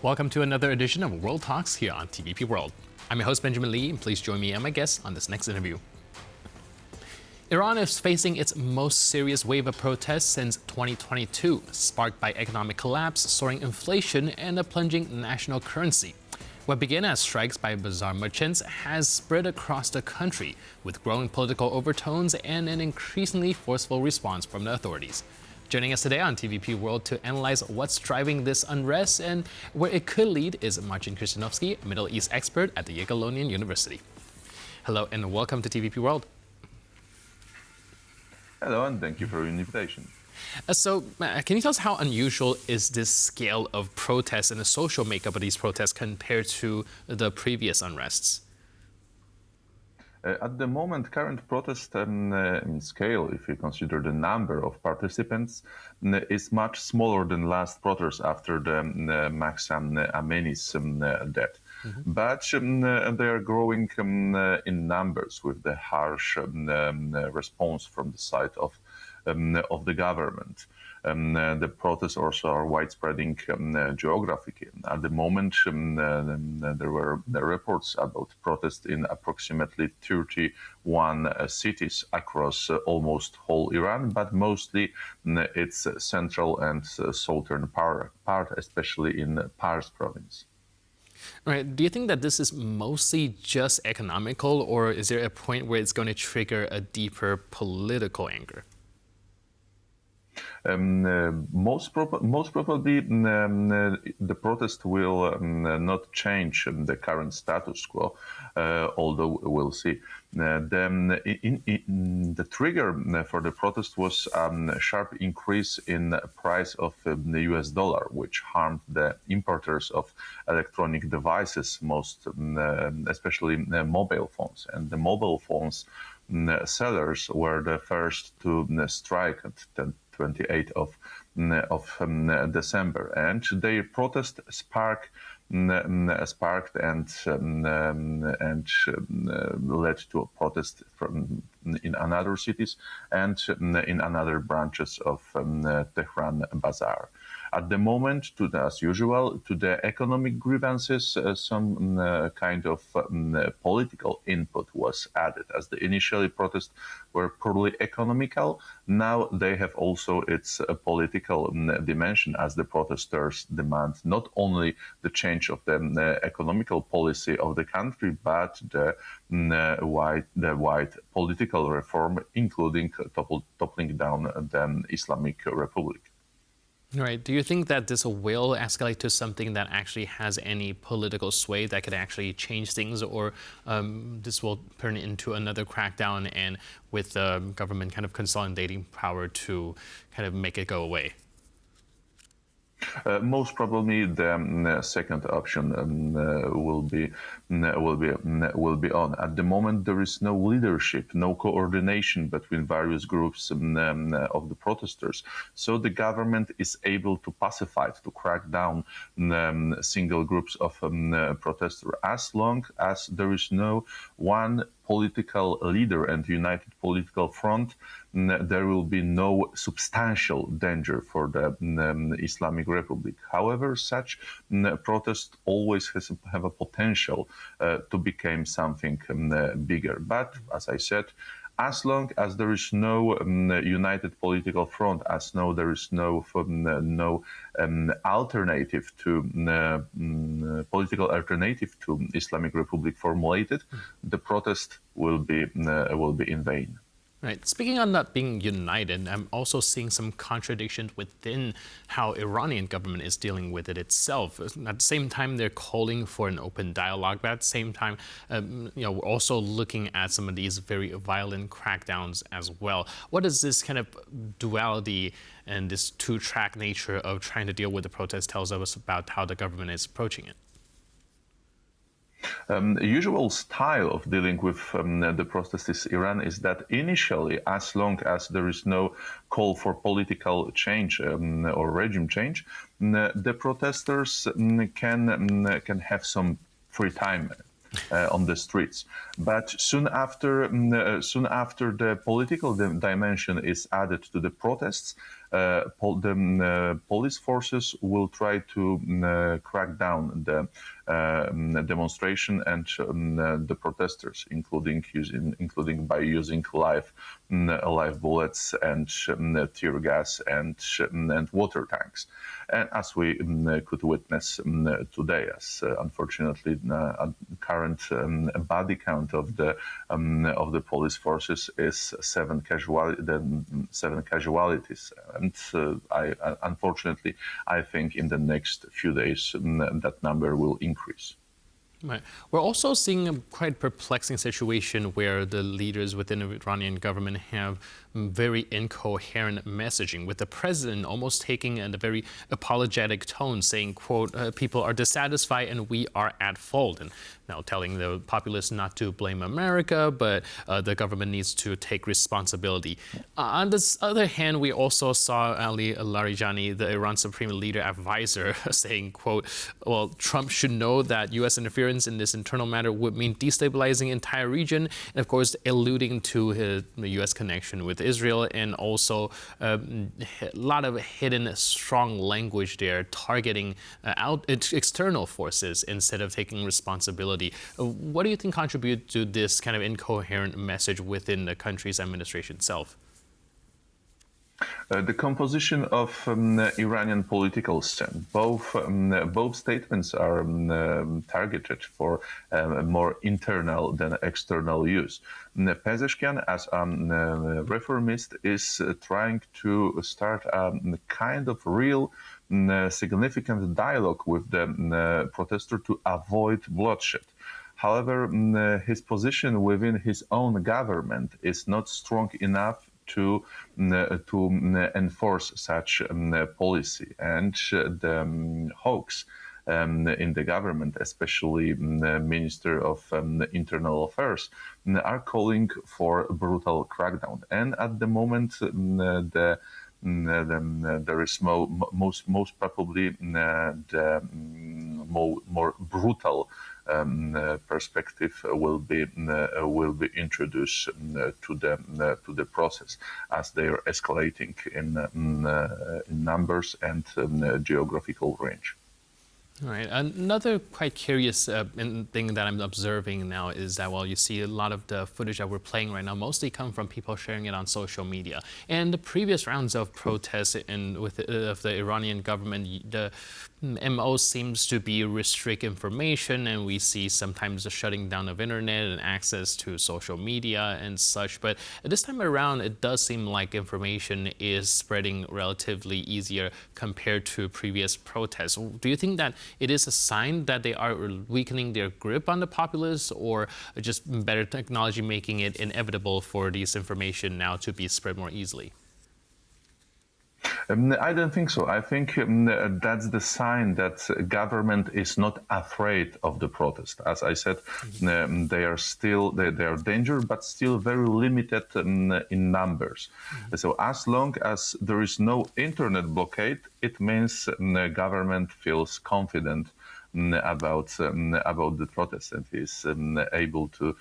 Welcome to another edition of World Talks here on TVP World. I'm your host, Benjamin Lee, and please join me and my guests on this next interview. Iran is facing its most serious wave of protests since 2022, sparked by economic collapse, soaring inflation, and a plunging national currency. What began as strikes by bazaar merchants has spread across the country, with growing political overtones and an increasingly forceful response from the authorities. Joining us today on TVP World to analyze what's driving this unrest and where it could lead is Marcin Krzyżanowski, a Middle East expert at the Jagiellonian University. Hello and welcome to TVP World. Hello, and thank you for your invitation. Can you tell us how unusual is this scale of protests and the social makeup of these protests compared to the previous unrests? At the moment, current protest in scale, if you consider the number of participants, is much smaller than last protest after the Mahsa Amini's death. Mm-hmm. But they are growing in numbers with the harsh response from the side of the government. The protests also are widespreading geographically. At the moment, there were reports about protests in approximately 31 cities across almost whole Iran, but mostly its central and southern part, especially in Pars province. Right. Do you think that this is mostly just economical, or is there a point where it's going to trigger a deeper political anger? Most probably, the protest will not change the current status quo, although we'll see. The trigger for the protest was a sharp increase in the price of the US dollar, which harmed the importers of electronic devices, especially mobile phones. And the mobile phones sellers were the first to strike at 28th of December, and their protest sparked and led to a protest in another cities and in another branches of Tehran Bazaar. At the moment, as usual, to the economic grievances, some kind of political input was added. As the initial protests were purely economical, now they have also its political dimension, as the protesters demand not only the change of the economical policy of the country, but the wide political reform, including toppling down the Islamic Republic. Right. Do you think that this will escalate to something that actually has any political sway that could actually change things, or this will turn into another crackdown and with the government kind of consolidating power to kind of make it go away? Most probably, the second option will be on. At the moment, there is no leadership, no coordination between various groups of the protesters. So the government is able to pacify, to crack down single groups of protesters, as long as there is no one political leader and united political front. There will be no substantial danger for the Islamic Republic. However, such protest always have a potential to become something bigger. But as I said, as long as there is no united political front, there is no alternative to political alternative to Islamic Republic formulated, the protest will be in vain. Right. Speaking on not being united, I'm also seeing some contradictions within how Iranian government is dealing with it itself. At the same time, they're calling for an open dialogue, but at the same time, we're also looking at some of these very violent crackdowns as well. What is this kind of duality and this two-track nature of trying to deal with the protest tells us about how the government is approaching it? Usual style of dealing with the protests in Iran is that initially, as long as there is no call for political change or regime change, the protesters can have some free time on the streets. But soon after the political dimension is added to the protests, the police forces will try to crack down the demonstration and the protesters, including by using live bullets and tear gas and water tanks. And as we could witness today, as unfortunately current body count of the police forces is 7 casualties, and unfortunately I think in the next few days that number will increase. Right. We're also seeing a quite perplexing situation where the leaders within the Iranian government have very incoherent messaging, with the president almost taking a very apologetic tone, saying, quote, people are dissatisfied and we are at fault. And now telling the populace not to blame America, but the government needs to take responsibility. On the other hand, we also saw Ali Larijani, the Iran Supreme Leader advisor, saying, quote, well, Trump should know that U.S. interference in this internal matter would mean destabilizing the entire region, and of course, alluding to the U.S. connection with Israel, and also a lot of hidden strong language there, targeting external forces instead of taking responsibility. What do you think contribute to this kind of incoherent message within the country's administration itself? The composition of Iranian political scene. Both statements are targeted for more internal than external use. Pezeshkian, as a reformist, is trying to start a kind of real significant dialogue with the protester to avoid bloodshed. However, his position within his own government is not strong enough to enforce such policy, and the hawks in the government, especially the Minister of Internal Affairs, are calling for a brutal crackdown. And at the moment, there is most probably the more brutal perspective will be introduced to the process, as they are escalating in numbers and geographical range. All right. Another quite curious thing that I'm observing now is that, well, you see a lot of the footage that we're playing right now mostly come from people sharing it on social media. And the previous rounds of protests of the Iranian government, the MO seems to be restrict information, and we see sometimes the shutting down of internet and access to social media and such. But this time around, it does seem like information is spreading relatively easier compared to previous protests. Do you think that it is a sign that they are weakening their grip on the populace, or just better technology making it inevitable for this information now to be spread more easily? I don't think so. I think that's the sign that government is not afraid of the protest. As I said, they are dangerous, but still very limited in numbers. So as long as there is no internet blockade, it means the government feels confident about the protest and is able to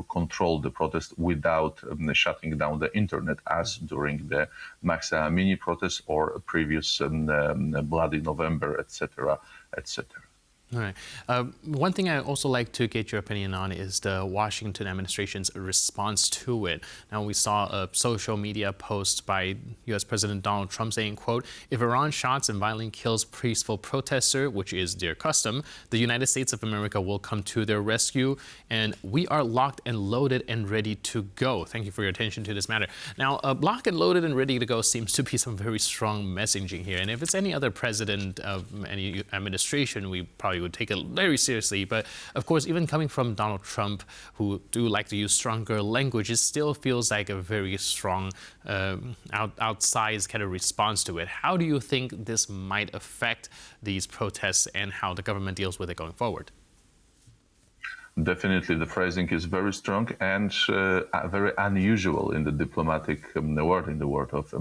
control the protest without shutting down the internet, as during the Mahsa Amini protest or previous Bloody November, etc., etc. All right. One thing I also like to get your opinion on is the Washington administration's response to it. Now, we saw a social media post by U.S. President Donald Trump saying, quote, if Iran shots and violently kills peaceful protester, which is their custom, the United States of America will come to their rescue, and we are locked and loaded and ready to go. Thank you for your attention to this matter. Now, locked and loaded and ready to go seems to be some very strong messaging here. And if it's any other president of any administration, we probably would take it very seriously. But of course, even coming from Donald Trump, who do like to use stronger language, it still feels like a very strong outsized kind of response to it. How do you think this might affect these protests and how the government deals with it going forward? Definitely, the phrasing is very strong and very unusual in the diplomatic world, in the world of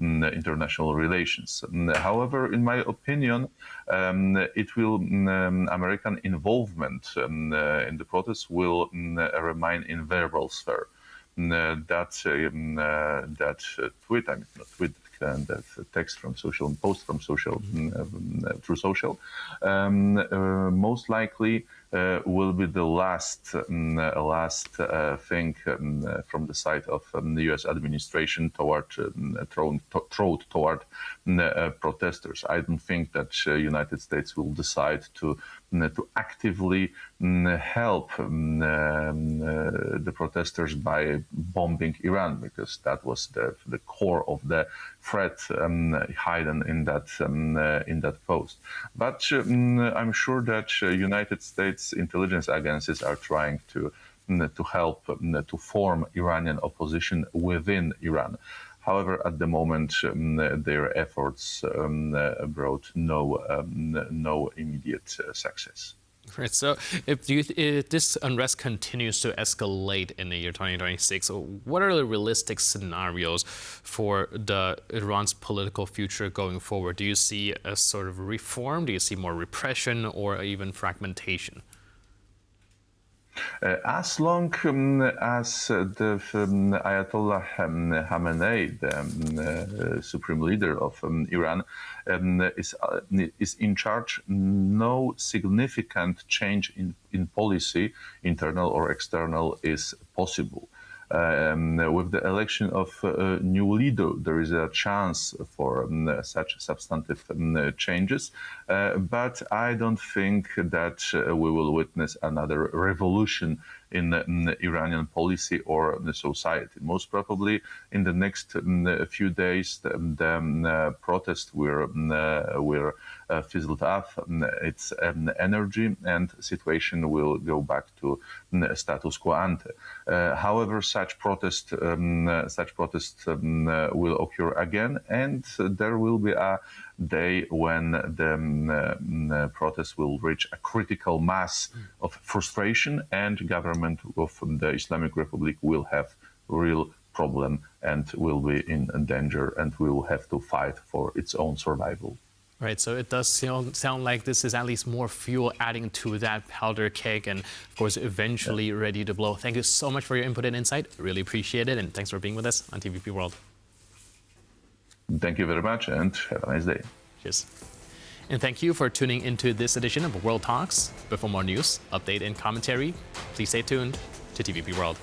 international relations. However, in my opinion, American involvement in the protests will remain in verbal sphere. tweet, I mean, not tweet, that text from social, post from social, through social, most likely will be the last thing from the side of the U.S. administration toward protesters. I don't think that United States will decide to actively help the protesters by bombing Iran, because that was the core of the threat hidden in that post. But I'm sure that United States intelligence agencies are trying to help to form Iranian opposition within Iran. However, at the moment, their efforts brought no immediate success. Right. So, if this unrest continues to escalate in the year 2026, what are the realistic scenarios for Iran's political future going forward? Do you see a sort of reform? Do you see more repression or even fragmentation? As long as the Ayatollah Khamenei, the supreme leader of Iran, is in charge, no significant change in policy, internal or external, is possible. With the election of a new leader, there is a chance for such substantive changes, but I don't think that we will witness another revolution in Iranian policy or the society. Most probably, in the next few days, the protest will fizzled off its energy, and situation will go back to status quo ante. However, such protest will occur again, and there will be a day when the protest will reach a critical mass of frustration, and government of the Islamic Republic will have real problem and will be in danger and will have to fight for its own survival. Right, so it does sound like this is at least more fuel adding to that powder keg and, of course, eventually ready to blow. Thank you so much for your input and insight. Really appreciate it, and thanks for being with us on TVP World. Thank you very much, and have a nice day. Cheers. And thank you for tuning into this edition of World Talks. But for more news, update, and commentary, please stay tuned to TVP World.